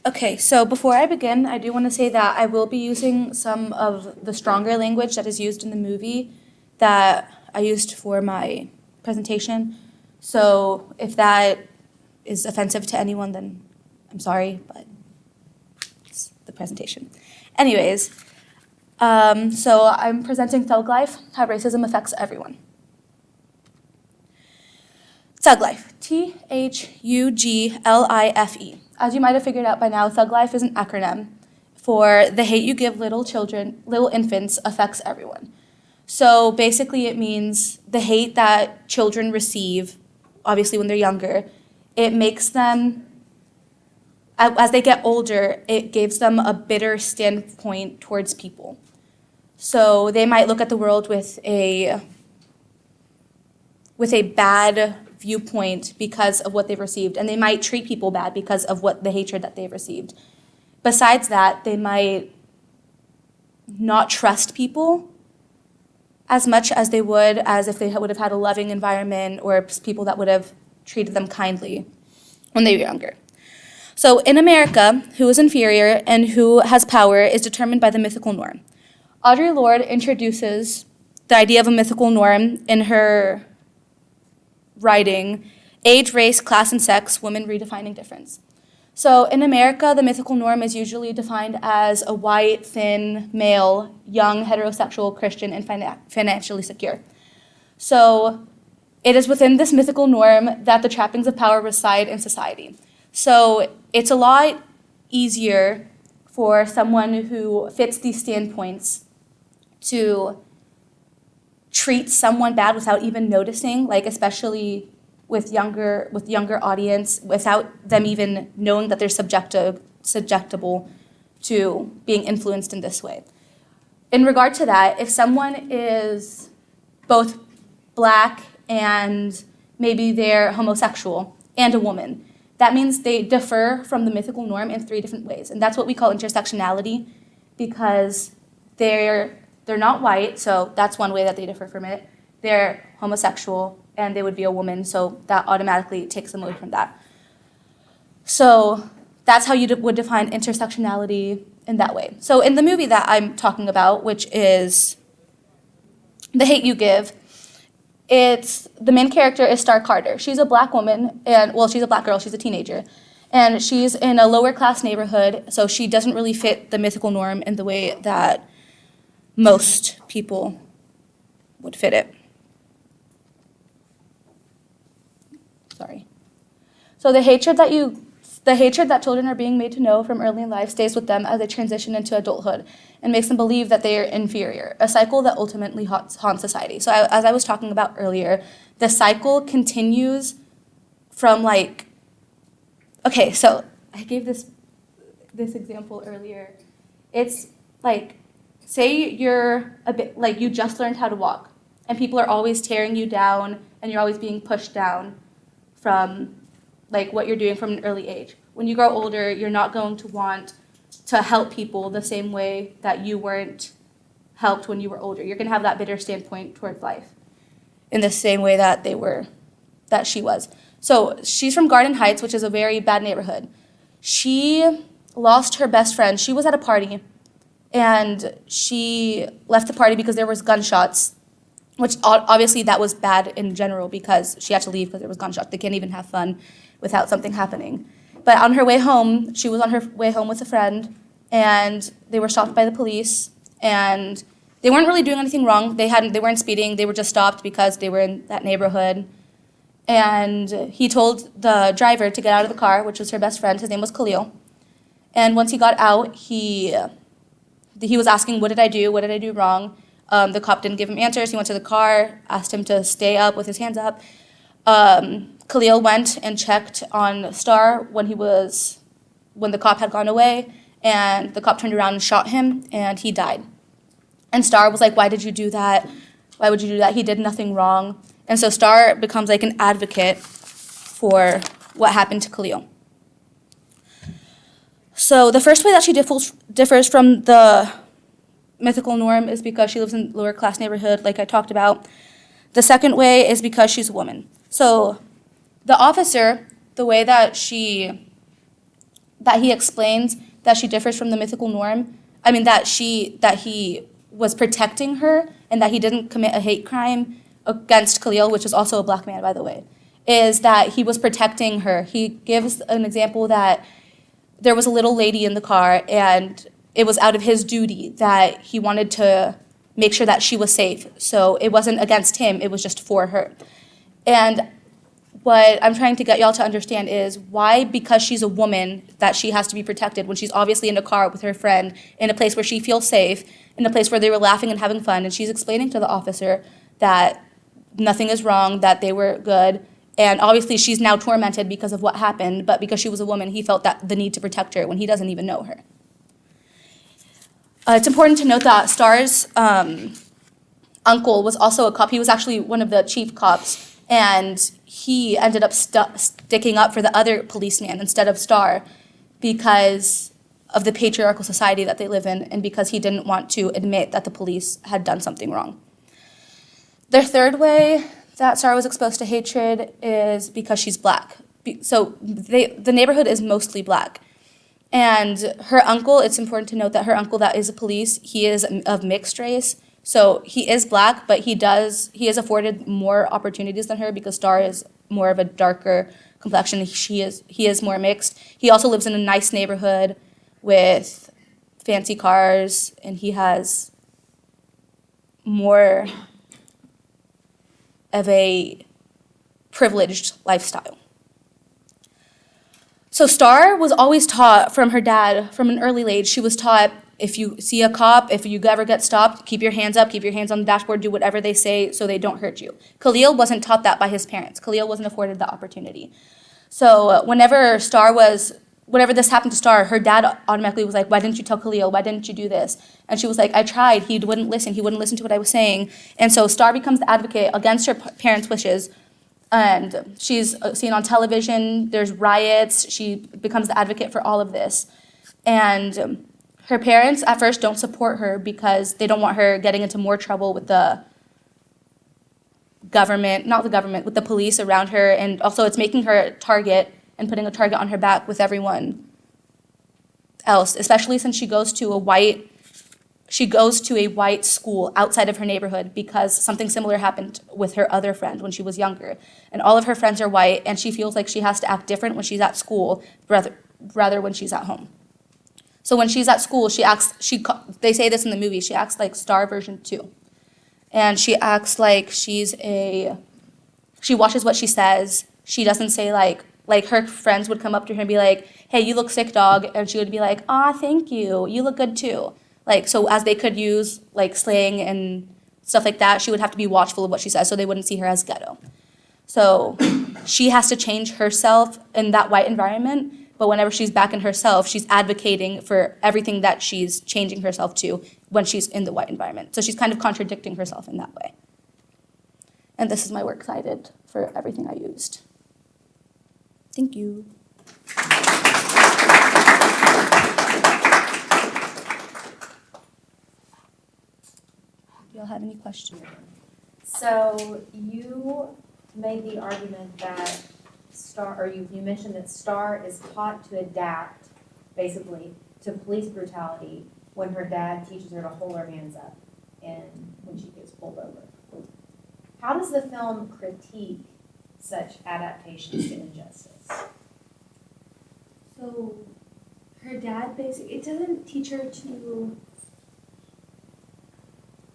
Okay, so before I begin, I do want to say that I will be using some of the stronger language that is used in the movie that I used for my presentation. So if that is offensive to anyone, then I'm sorry, but it's the presentation. Anyways, so I'm presenting Thug Life, How Racism Affects Everyone. Thug Life, T.H.U.G.L.I.F.E. As you might have figured out by now, Thug Life is an acronym for the hate you give little infants affects everyone. So basically it means the hate that children receive, obviously when they're younger, it makes them, as they get older, it gives them a bitter standpoint towards people. So they might look at the world with a bad viewpoint because of what they've received, and they might treat people bad because of the hatred that they've received. Besides that, they might not trust people as much as they would as if they would have had a loving environment or people that would have treated them kindly when they were younger. So in America, who is inferior and who has power is determined by the mythical norm. Audre Lorde introduces the idea of a mythical norm in her writing, Age, Race, Class, and Sex, Women Redefining Difference. So in America, the mythical norm is usually defined as a white, thin, male, young, heterosexual, Christian, and financially secure. So it is within this mythical norm that the trappings of power reside in society. So it's a lot easier for someone who fits these standpoints to treat someone bad without even noticing, like especially with younger audience, without them even knowing that they're subjectable to being influenced in this way. In regard to that, if someone is both black and maybe they're homosexual and a woman, that means they differ from the mythical norm in 3 different ways. And that's what we call intersectionality, because they're not white, so that's one way that they differ from it. They're homosexual, and they would be a woman, so that automatically takes them away from that. So that's how you would define intersectionality in that way. So in the movie that I'm talking about, which is The Hate You Give, the main character is Star Carter. She's a black woman, she's a black girl, she's a teenager. And she's in a lower class neighborhood, so she doesn't really fit the mythical norm in the way that most people would fit it. Sorry. So the hatred that children are being made to know from early in life stays with them as they transition into adulthood and makes them believe that they are inferior, a cycle that ultimately haunts society. So as I was talking about earlier, the cycle continues from okay, so I gave this example earlier. It's like, say you're you just learned how to walk, and people are always tearing you down, and you're always being pushed down from what you're doing from an early age. When you grow older, you're not going to want to help people the same way that you weren't helped when you were older. You're going to have that bitter standpoint towards life in the same way that she was. So she's from Garden Heights, which is a very bad neighborhood. She lost her best friend. She was at a party, and she left the party because there was gunshots, which obviously that was bad in general because she had to leave because there was gunshots. They can't even have fun without something happening. But on her way home, she was on her way home with a friend, and they were stopped by the police, and they weren't really doing anything wrong. They weren't speeding. They were just stopped because they were in that neighborhood. And he told the driver to get out of the car, which was her best friend. His name was Khalil. And once he got out, he was asking, what did I do? What did I do wrong? The cop didn't give him answers. He went to the car, asked him to stay up with his hands up. Khalil went and checked on Star when the cop had gone away, and the cop turned around and shot him, and he died. And Star was like, why did you do that? Why would you do that? He did nothing wrong. And so Star becomes an advocate for what happened to Khalil. So the first way that she differs from the mythical norm is because she lives in a lower class neighborhood, like I talked about. The second way is because she's a woman. So the officer, the way that that he explains that she differs from the mythical norm, that he was protecting her and that he didn't commit a hate crime against Khalil, which is also a black man, by the way, is that he was protecting her. He gives an example that there was a little lady in the car, and it was out of his duty that he wanted to make sure that she was safe. So it wasn't against him, it was just for her. And what I'm trying to get y'all to understand is why, because she's a woman, that she has to be protected when she's obviously in a car with her friend in a place where she feels safe, in a place where they were laughing and having fun, and she's explaining to the officer that nothing is wrong, that they were good. And obviously she's now tormented because of what happened, but because she was a woman, he felt that the need to protect her when he doesn't even know her. It's important to note that Star's uncle was also a cop. He was actually one of the chief cops, and he ended up sticking up for the other policeman instead of Star because of the patriarchal society that they live in and because he didn't want to admit that the police had done something wrong. Their third way that Star was exposed to hatred is because she's black. So the neighborhood is mostly black. And her uncle, it's important to note that her uncle that is a police, he is of mixed race. So he is black, but he is afforded more opportunities than her because Star is more of a darker complexion. He is more mixed. He also lives in a nice neighborhood with fancy cars, and he has more of a privileged lifestyle. So Star was always taught from her dad, from an early age, she was taught, if you see a cop, if you ever get stopped, keep your hands up, keep your hands on the dashboard, do whatever they say so they don't hurt you. Khalil wasn't taught that by his parents. Khalil wasn't afforded the opportunity. So whenever this happened to Star, her dad automatically was like, why didn't you tell Khalil? Why didn't you do this? And she was like, I tried. He wouldn't listen. He wouldn't listen to what I was saying. And so Star becomes the advocate against her parents' wishes. And she's seen on television. There's riots. She becomes the advocate for all of this. And her parents at first don't support her because they don't want her getting into more trouble with the with the police around her. And also it's making her a target and putting a target on her back with everyone else, especially since she goes to a white school outside of her neighborhood because something similar happened with her other friend when she was younger. And all of her friends are white, and she feels like she has to act different when she's at school rather when she's at home. So when she's at school, they say this in the movie, she acts like Star version 2. And she acts like she watches what she says. She doesn't say like her friends would come up to her and be like, hey, you look sick, dog. And she would be like, aw, thank you. You look good too. So as they could use slang and stuff like that, she would have to be watchful of what she says so they wouldn't see her as ghetto. So she has to change herself in that white environment, but whenever she's back in herself, she's advocating for everything that she's changing herself to when she's in the white environment. So she's kind of contradicting herself in that way. And this is my works cited for everything I used. Thank you. Do y'all have any questions? So you made the argument that you mentioned that Star is taught to adapt, basically, to police brutality when her dad teaches her to hold her hands up and when she gets pulled over. How does the film critique such adaptations to injustice? So her dad it doesn't teach her to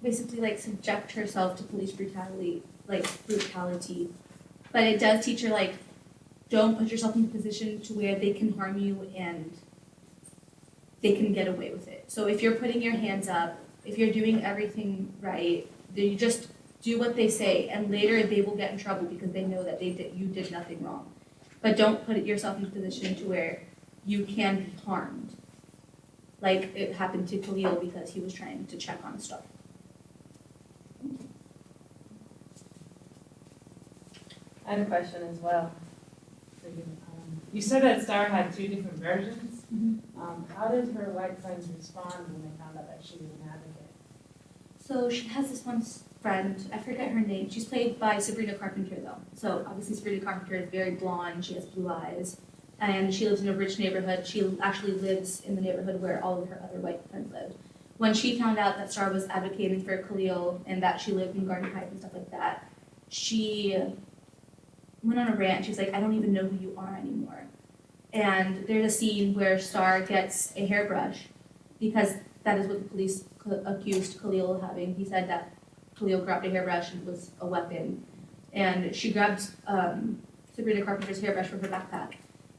basically subject herself to police brutality, but it does teach her don't put yourself in a position to where they can harm you and they can get away with it. So if you're putting your hands up, if you're doing everything right, then you just do what they say, and later they will get in trouble because they know that you did nothing wrong. But don't put yourself in a position to where you can be harmed, like it happened to Khalil because he was trying to check on Star. I had a question as well. You said that Star had 2 different versions. Mm-hmm. How did her white friends respond when they found out that she was an advocate? So she has this one friend, I forget her name. She's played by Sabrina Carpenter, though. So obviously Sabrina Carpenter is very blonde. She has blue eyes. and she lives in a rich neighborhood. She actually lives in the neighborhood where all of her other white friends lived. When she found out that Star was advocating for Khalil and that she lived in Garden Heights and stuff like that, she went on a rant. She's like, I don't even know who you are anymore. And there's a scene where Star gets a hairbrush because that is what the police accused Khalil of having. He said that Khalil grabbed a hairbrush and it was a weapon. And she grabbed Sabrina Carpenter's hairbrush from her backpack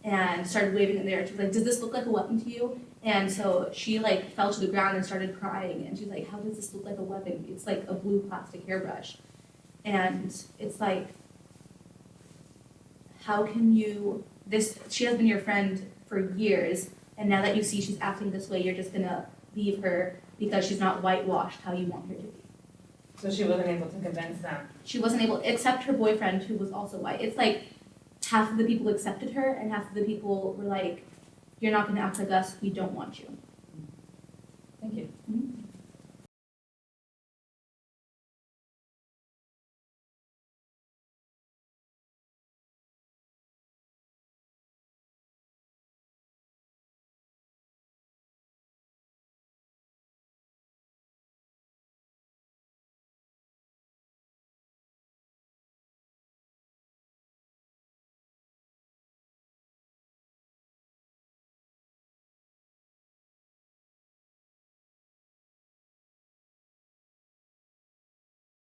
and started waving it in the air. She was like, does this look like a weapon to you? And so she like fell to the ground and started crying. And she's like, how does this look like a weapon? It's like a blue plastic hairbrush. And it's like, how can you, she has been your friend for years, and now that you see she's acting this way, you're just gonna leave her because she's not whitewashed how you want her to be. So she wasn't able to convince them. She wasn't able, except her boyfriend, who was also white. It's like half of the people accepted her, and half of the people were like, you're not gonna act like us, we don't want you. Thank you. Mhm.